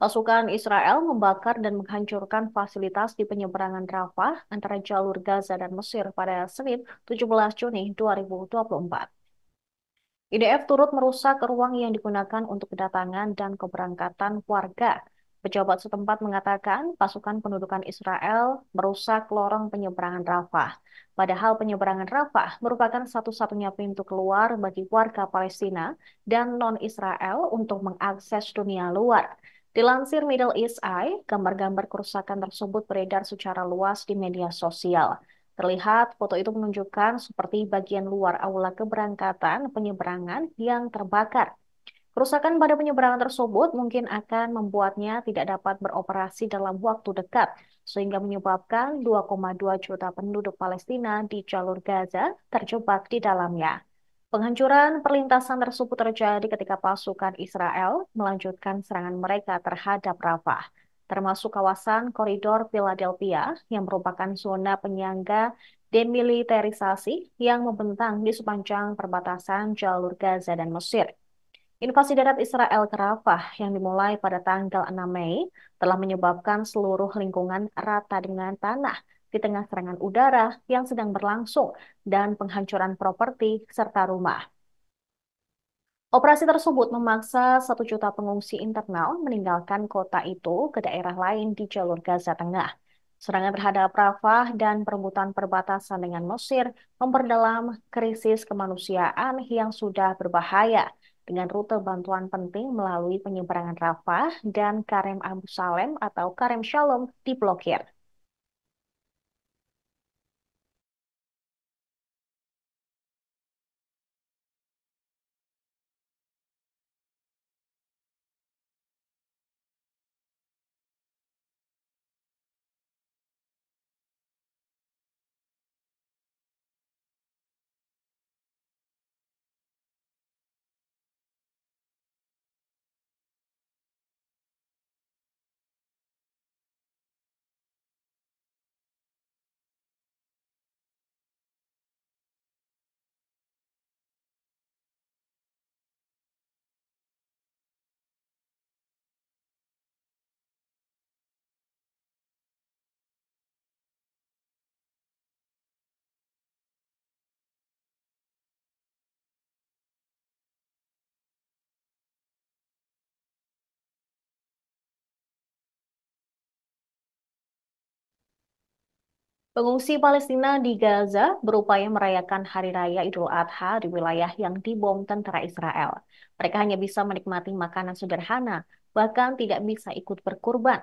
Pasukan Israel membakar dan menghancurkan fasilitas di penyeberangan Rafah antara jalur Gaza dan Mesir pada Senin 17 Juni 2024. IDF turut merusak ruang yang digunakan untuk kedatangan dan keberangkatan warga. Pejabat setempat mengatakan pasukan pendudukan Israel merusak lorong penyeberangan Rafah. Padahal penyeberangan Rafah merupakan satu-satunya pintu keluar bagi warga Palestina dan non-Israel untuk mengakses dunia luar. Dilansir Middle East Eye, gambar-gambar kerusakan tersebut beredar secara luas di media sosial. Terlihat foto itu menunjukkan seperti bagian luar aula keberangkatan penyeberangan yang terbakar. Kerusakan pada penyeberangan tersebut mungkin akan membuatnya tidak dapat beroperasi dalam waktu dekat, sehingga menyebabkan 2,2 juta penduduk Palestina di jalur Gaza terjebak di dalamnya. Penghancuran perlintasan tersebut terjadi ketika pasukan Israel melanjutkan serangan mereka terhadap Rafah, termasuk kawasan koridor Philadelphia yang merupakan zona penyangga demilitarisasi yang membentang di sepanjang perbatasan jalur Gaza dan Mesir. Invasi darat Israel ke Rafah yang dimulai pada tanggal 6 Mei telah menyebabkan seluruh lingkungan rata dengan tanah di tengah serangan udara yang sedang berlangsung dan penghancuran properti serta rumah. Operasi tersebut memaksa 1 juta pengungsi internal meninggalkan kota itu ke daerah lain di jalur Gaza Tengah. Serangan terhadap Rafah dan perebutan perbatasan dengan Mesir memperdalam krisis kemanusiaan yang sudah berbahaya dengan rute bantuan penting melalui penyeberangan Rafah dan Karem Abu Salem atau Karem Shalom diblokir. Pengungsi Palestina di Gaza berupaya merayakan Hari Raya Idul Adha di wilayah yang dibom tentara Israel. Mereka hanya bisa menikmati makanan sederhana, bahkan tidak bisa ikut berkurban.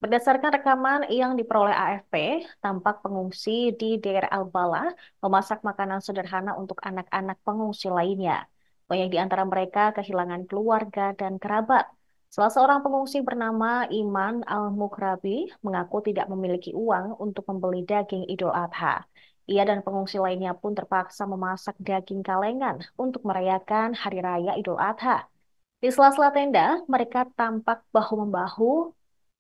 Berdasarkan rekaman yang diperoleh AFP, tampak pengungsi di Deir al-Balah memasak makanan sederhana untuk anak-anak pengungsi lainnya. Banyak di antara mereka kehilangan keluarga dan kerabat. Salah seorang pengungsi bernama Iman Al-Mukrabi mengaku tidak memiliki uang untuk membeli daging Idul Adha. Ia dan pengungsi lainnya pun terpaksa memasak daging kalengan untuk merayakan Hari Raya Idul Adha. Di sela-sela tenda, mereka tampak bahu-membahu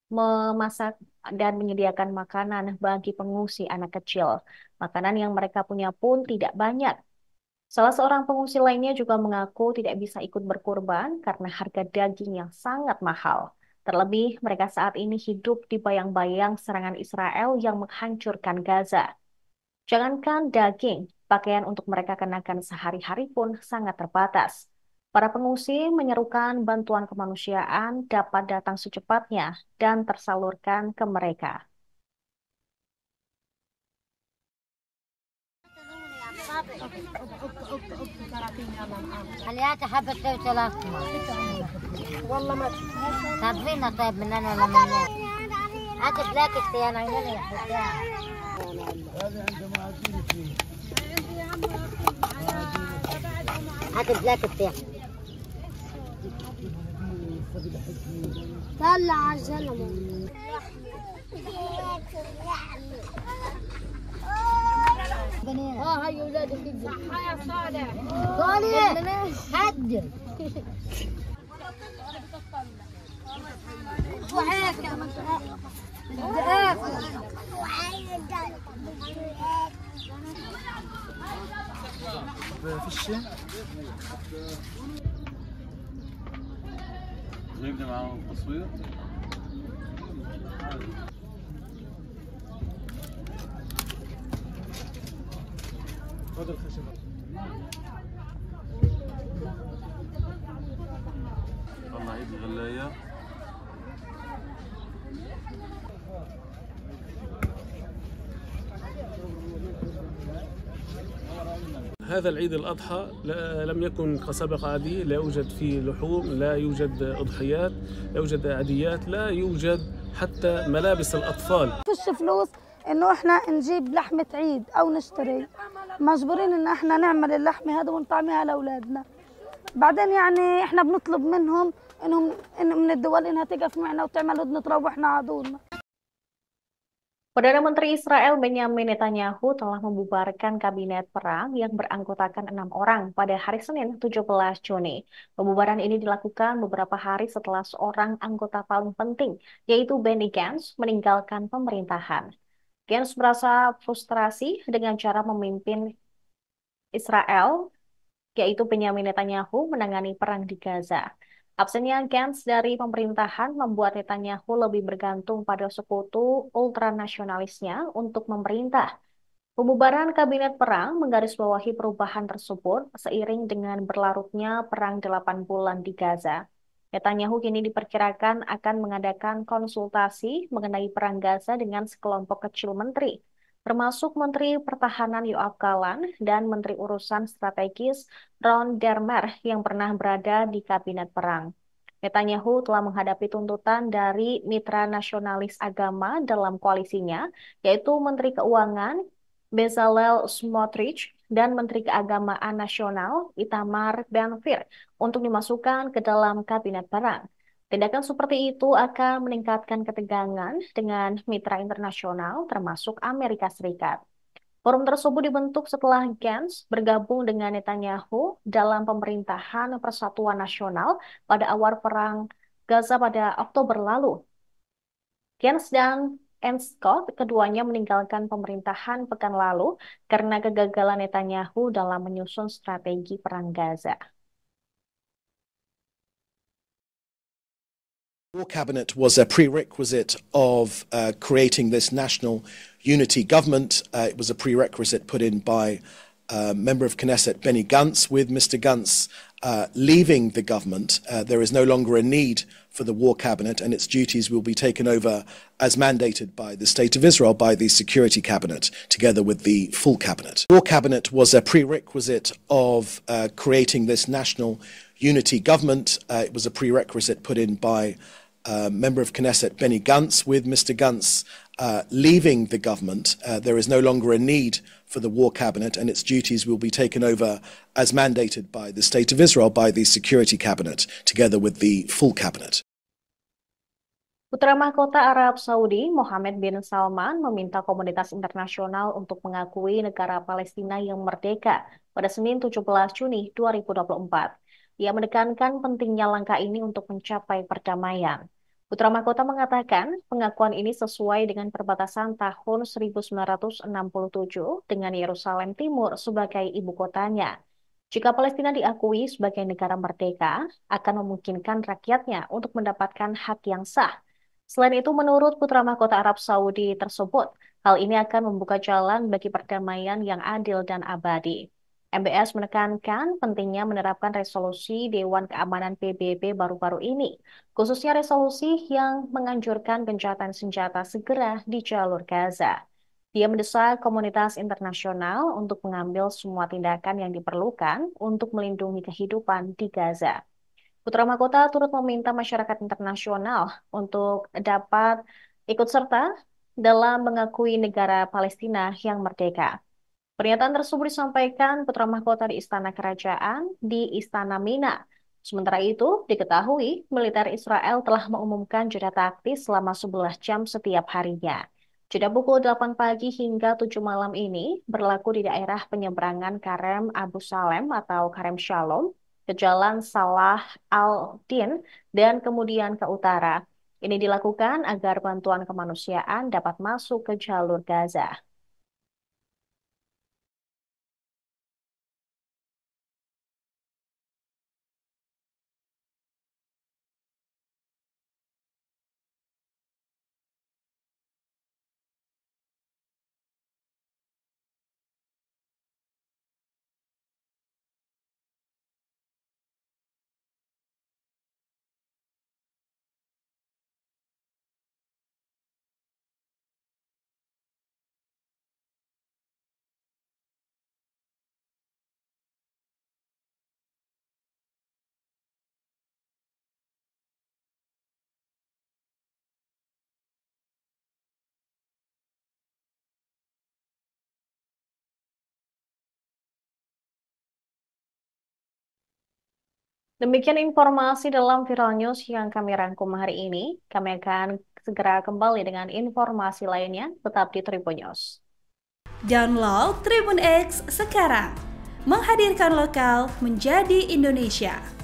memasak dan menyediakan makanan bagi pengungsi anak kecil. Makanan yang mereka punya pun tidak banyak. Salah seorang pengungsi lainnya juga mengaku tidak bisa ikut berkurban karena harga daging yang sangat mahal. Terlebih, mereka saat ini hidup di bayang-bayang serangan Israel yang menghancurkan Gaza. Jangankan daging, pakaian untuk mereka kenakan sehari-hari pun sangat terbatas. Para pengungsi menyerukan bantuan kemanusiaan dapat datang secepatnya dan tersalurkan ke mereka. خليها حبة توصل والله ما تعرفين طيب من انا ولا من هناك هات بلاك انا عيني يا حبيبتي هات بلاك طلع على الزلمه اه هاي اولادك صح يا صالح صالح حد وهيك في الشام غيبنا معاهم التصوير طلع عيد الغلاية. هذا العيد الأضحى لم يكن كسابق عادي، لا يوجد فيه لحوم، لا يوجد أضحيات، لا يوجد عاديات، لا يوجد حتى ملابس الأطفال. فيش فلوس انه احنا نجيب لحمة عيد او نشتري، مجبورين ان احنا نعمل اللحمة هذا ونطعميها لاولادنا. بعدين يعني احنا بنطلب منهم إن من الدول انها تقف معنا وتعمل هدنة تروحنا عدولنا. Perdana Menteri Israel Benyamin Netanyahu telah membubarkan kabinet perang yang beranggotakan 6 orang pada hari Senin 17 Juni. Pembubaran ini dilakukan beberapa hari setelah seorang anggota paling penting, yaitu Benny Gantz, meninggalkan pemerintahan. Gantz merasa frustrasi dengan cara memimpin Israel, yaitu Benyamin Netanyahu, menangani perang di Gaza. Absennya Gantz dari pemerintahan membuat Netanyahu lebih bergantung pada sekutu ultranasionalisnya untuk memerintah. Pembubaran kabinet perang menggarisbawahi perubahan tersebut seiring dengan berlarutnya perang 8 bulan di Gaza. Netanyahu kini diperkirakan akan mengadakan konsultasi mengenai perang Gaza dengan sekelompok kecil menteri, termasuk Menteri Pertahanan Yoav Gallant dan Menteri Urusan Strategis Ron Dermer yang pernah berada di kabinet perang. Netanyahu telah menghadapi tuntutan dari mitra nasionalis agama dalam koalisinya, yaitu Menteri Keuangan Bezalel Smotrich dan Menteri Keagamaan Nasional Itamar Ben-Gvir untuk dimasukkan ke dalam kabinet perang. Tindakan seperti itu akan meningkatkan ketegangan dengan mitra internasional termasuk Amerika Serikat. Forum tersebut dibentuk setelah Gantz bergabung dengan Netanyahu dalam pemerintahan Persatuan Nasional pada awal perang Gaza pada Oktober lalu. Gantz dan Scott keduanya meninggalkan pemerintahan pekan lalu karena kegagalan Netanyahu dalam menyusun strategi perang Gaza. War cabinet was a prerequisite of creating this national unity government. It was a prerequisite put in by member of Knesset Benny Gantz. With Mr. Gantz leaving the government, there is no longer a need for the war cabinet, and its duties will be taken over as mandated by the State of Israel by the Security Cabinet, together with the full cabinet. The war cabinet was a prerequisite of creating this national unity government. It was a prerequisite put in by member of Knesset Benny Gantz. With Mr. Gantz leaving the government, there is no longer a need for the war cabinet, and its duties will be taken over as mandated by the State of Israel by the Security Cabinet, together with the full cabinet. Putra Mahkota Arab Saudi, Mohammed bin Salman, meminta komunitas internasional untuk mengakui negara Palestina yang merdeka pada Senin 17 Juni 2024. Ia menekankan pentingnya langkah ini untuk mencapai perdamaian. Putra Mahkota mengatakan pengakuan ini sesuai dengan perbatasan tahun 1967 dengan Yerusalem Timur sebagai ibu kotanya. Jika Palestina diakui sebagai negara merdeka, akan memungkinkan rakyatnya untuk mendapatkan hak yang sah. Selain itu, menurut Putra Mahkota Arab Saudi tersebut, hal ini akan membuka jalan bagi perdamaian yang adil dan abadi. MBS menekankan pentingnya menerapkan resolusi Dewan Keamanan PBB baru-baru ini, khususnya resolusi yang menganjurkan gencatan senjata segera di jalur Gaza. Dia mendesak komunitas internasional untuk mengambil semua tindakan yang diperlukan untuk melindungi kehidupan di Gaza. Putra Mahkota turut meminta masyarakat internasional untuk dapat ikut serta dalam mengakui negara Palestina yang merdeka. Pernyataan tersebut disampaikan Putra Mahkota di Istana Kerajaan di Istana Mina. Sementara itu, diketahui militer Israel telah mengumumkan jeda taktis selama 11 jam setiap harinya. Jeda pukul 8 pagi hingga 7 malam ini berlaku di daerah penyeberangan Karem Abu Salem atau Karem Shalom ke Jalan Salah al-Din dan kemudian ke utara. Ini dilakukan agar bantuan kemanusiaan dapat masuk ke jalur Gaza. Demikian informasi dalam Viral News yang kami rangkum hari ini. Kami akan segera kembali dengan informasi lainnya. Tetap di Tribun News. Download Tribun X sekarang. Menghadirkan lokal menjadi Indonesia.